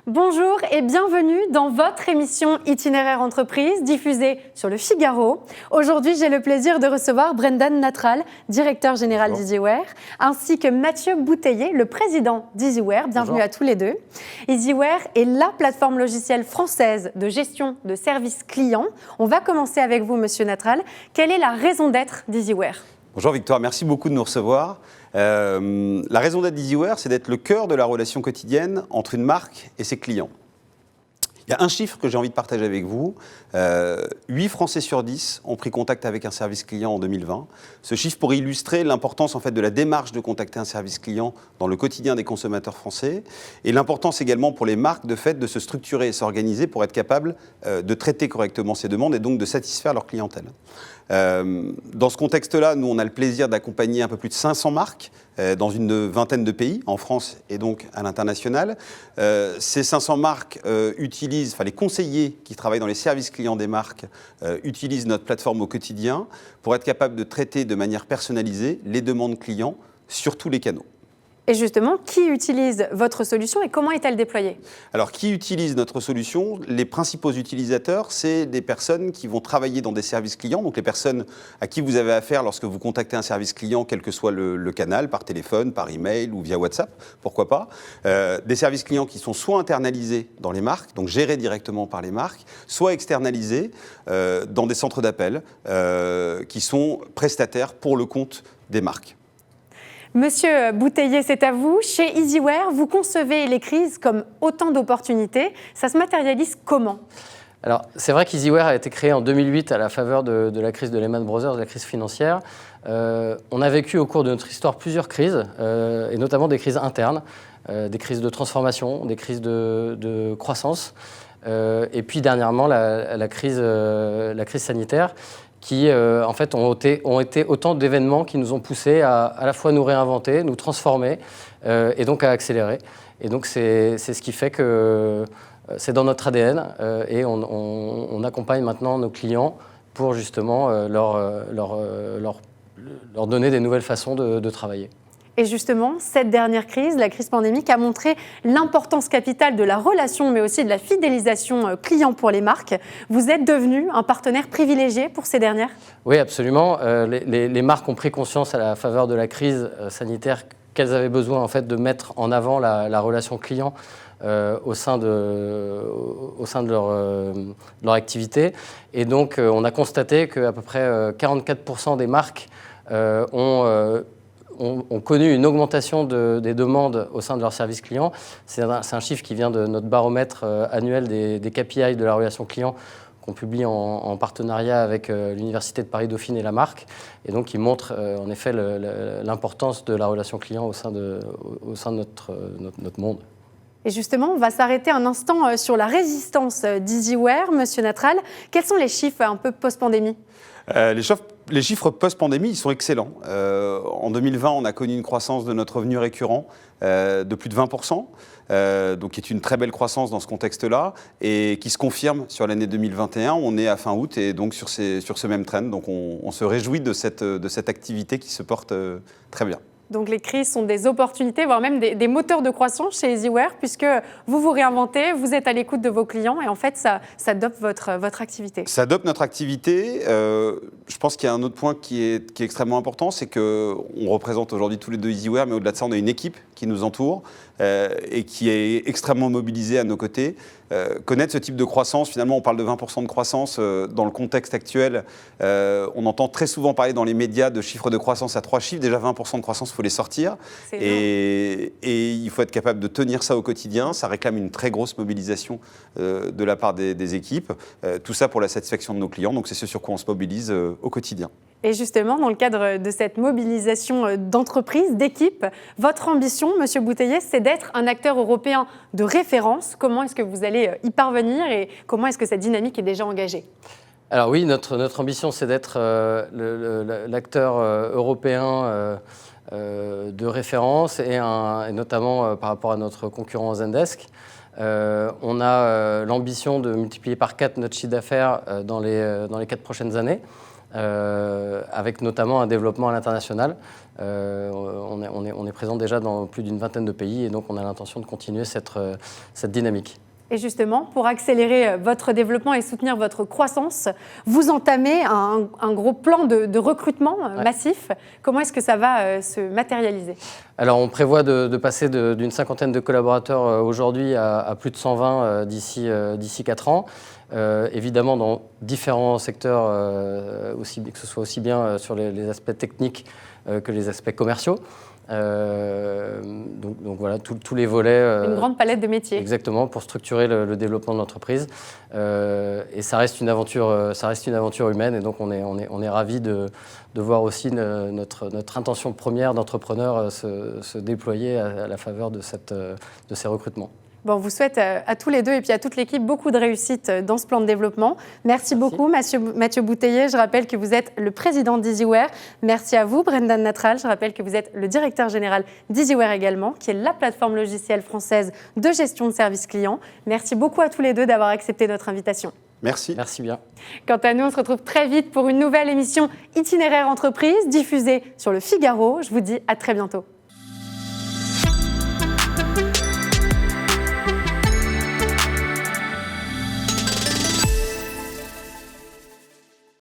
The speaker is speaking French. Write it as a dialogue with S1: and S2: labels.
S1: Bonjour et bienvenue dans votre émission Itinéraire Entreprise, diffusée sur Le Figaro. Aujourd'hui, j'ai le plaisir de recevoir Brendan Natral, directeur général d'EasyWare, ainsi que Mathieu Bouteiller, le président d'EasyWare. Bienvenue à tous les deux. EasyWare est la plateforme logicielle française de gestion de services clients. On va commencer avec vous, monsieur Natral. Quelle est la raison d'être d'EasyWare ?
S2: Bonjour Victoire, merci beaucoup de nous recevoir. La raison d'être d'EasyWare, c'est d'être le cœur de la relation quotidienne entre une marque et ses clients. Il y a un chiffre que j'ai envie de partager avec vous. 8 Français sur 10 ont pris contact avec un service client en 2020. Ce chiffre pour illustrer l'importance en fait, de la démarche de contacter un service client dans le quotidien des consommateurs français et l'importance également pour les marques de fait de se structurer et s'organiser pour être capables de traiter correctement ces demandes et donc de satisfaire leur clientèle. Dans ce contexte-là, nous, on a le plaisir d'accompagner un peu plus de 500 marques dans une vingtaine de pays, en France et donc à l'international. Ces 500 marques utilisent, les conseillers qui travaillent dans les services clients des marques utilisent notre plateforme au quotidien pour être capables de traiter de manière personnalisée les demandes clients sur tous les canaux.
S1: Et justement, qui utilise votre solution et comment est-elle déployée ?
S2: Alors, qui utilise notre solution ? Les principaux utilisateurs, c'est des personnes qui vont travailler dans des services clients, donc les personnes à qui vous avez affaire lorsque vous contactez un service client, quel que soit le canal, par téléphone, par email ou via WhatsApp, pourquoi pas. Des services clients qui sont soit internalisés dans les marques, donc gérés directement par les marques, soit externalisés dans des centres d'appel qui sont prestataires pour le compte des marques.
S1: Monsieur Bouteiller, c'est à vous. Chez EasyWare, vous concevez les crises comme autant d'opportunités. Ça se matérialise comment ?
S3: Alors, c'est vrai qu'EasyWare a été créé en 2008 à la faveur de la crise de Lehman Brothers, de la crise financière. On a vécu au cours de notre histoire plusieurs crises, et notamment des crises internes, des crises de transformation, des crises de croissance, et puis dernièrement la crise sanitaire, qui en fait ont été autant d'événements qui nous ont poussés à la fois nous réinventer, nous transformer et donc à accélérer. Et donc c'est ce qui fait que c'est dans notre ADN et on accompagne maintenant nos clients pour justement leur donner des nouvelles façons de travailler.
S1: Et justement, cette dernière crise, la crise pandémique, a montré l'importance capitale de la relation, mais aussi de la fidélisation client pour les marques. Vous êtes devenu un partenaire privilégié pour ces dernières ?
S3: Oui, absolument. Les marques ont pris conscience à la faveur de la crise sanitaire qu'elles avaient besoin en fait, de mettre en avant la relation client au sein de leur activité. Et donc, on a constaté qu'à peu près 44% des marques ont connu une augmentation des demandes au sein de leurs services clients. C'est un chiffre qui vient de notre baromètre annuel des KPI de la relation client qu'on publie en partenariat avec l'Université de Paris-Dauphine et la marque, et donc qui montre en effet l'importance de la relation client au sein de notre monde.
S1: Et justement, on va s'arrêter un instant sur la résistance d'EasyWare. Monsieur Natral, quels sont les chiffres un peu post-pandémie ?
S2: Les chiffres post-pandémie, ils sont excellents. En 2020, on a connu une croissance de notre revenu récurrent de plus de 20%, donc qui est une très belle croissance dans ce contexte-là, et qui se confirme sur l'année 2021. On est à fin août et donc sur ce même trend. Donc on se réjouit de cette activité qui se porte très bien.
S1: Donc les crises sont des opportunités, voire même des moteurs de croissance chez EasyWare, puisque vous vous réinventez, vous êtes à l'écoute de vos clients et en fait, ça dope votre activité.
S2: Ça dope notre activité. Je pense qu'il y a un autre point qui est extrêmement important, c'est qu'on représente aujourd'hui tous les deux EasyWare, mais au-delà de ça, on a une équipe qui nous entoure et qui est extrêmement mobilisée à nos côtés. Connaître ce type de croissance, finalement on parle de 20% de croissance dans le contexte actuel, on entend très souvent parler dans les médias de chiffres de croissance à 3 chiffres, déjà 20% de croissance, il faut les sortir et il faut être capable de tenir ça au quotidien, ça réclame une très grosse mobilisation de la part des équipes, tout ça pour la satisfaction de nos clients, donc c'est ce sur quoi on se mobilise au quotidien.
S1: Et justement, dans le cadre de cette mobilisation d'entreprise, d'équipe, votre ambition, Monsieur Bouteiller, c'est d'être un acteur européen de référence. Comment est-ce que vous allez y parvenir et comment est-ce que cette dynamique est déjà engagée ?
S3: Alors oui, notre ambition, c'est d'être l'acteur européen de référence et notamment par rapport à notre concurrent Zendesk. On a l'ambition de multiplier par 4 notre chiffre d'affaires dans les 4 prochaines années, avec notamment un développement à l'international. On est présent déjà dans plus d'une vingtaine de pays et donc on a l'intention de continuer cette dynamique.
S1: Et justement, pour accélérer votre développement et soutenir votre croissance, vous entamez un gros plan de recrutement massif. Comment est-ce que ça va se matérialiser ?
S3: Alors, on prévoit de passer d'une cinquantaine de collaborateurs aujourd'hui à plus de 120 d'ici 4 ans. Évidemment, dans différents secteurs, que ce soit aussi bien sur les aspects techniques que les aspects commerciaux. Donc voilà, tous les volets.
S1: Une grande palette de métiers.
S3: Exactement, pour structurer le développement de l'entreprise. Et ça reste une aventure humaine. Et donc on est ravis de voir aussi notre intention première d'entrepreneur se déployer à la faveur de ces recrutements.
S1: Bon, on vous souhaite à tous les deux et puis à toute l'équipe beaucoup de réussite dans ce plan de développement. Merci beaucoup, Mathieu Bouteiller. Je rappelle que vous êtes le président d'EasyWare. Merci à vous, Brendan Natral. Je rappelle que vous êtes le directeur général d'EasyWare également, qui est la plateforme logicielle française de gestion de services clients. Merci beaucoup à tous les deux d'avoir accepté notre invitation.
S2: Merci.
S3: Merci bien.
S1: Quant à nous, on se retrouve très vite pour une nouvelle émission Itinéraire Entreprise diffusée sur Le Figaro. Je vous dis à très bientôt.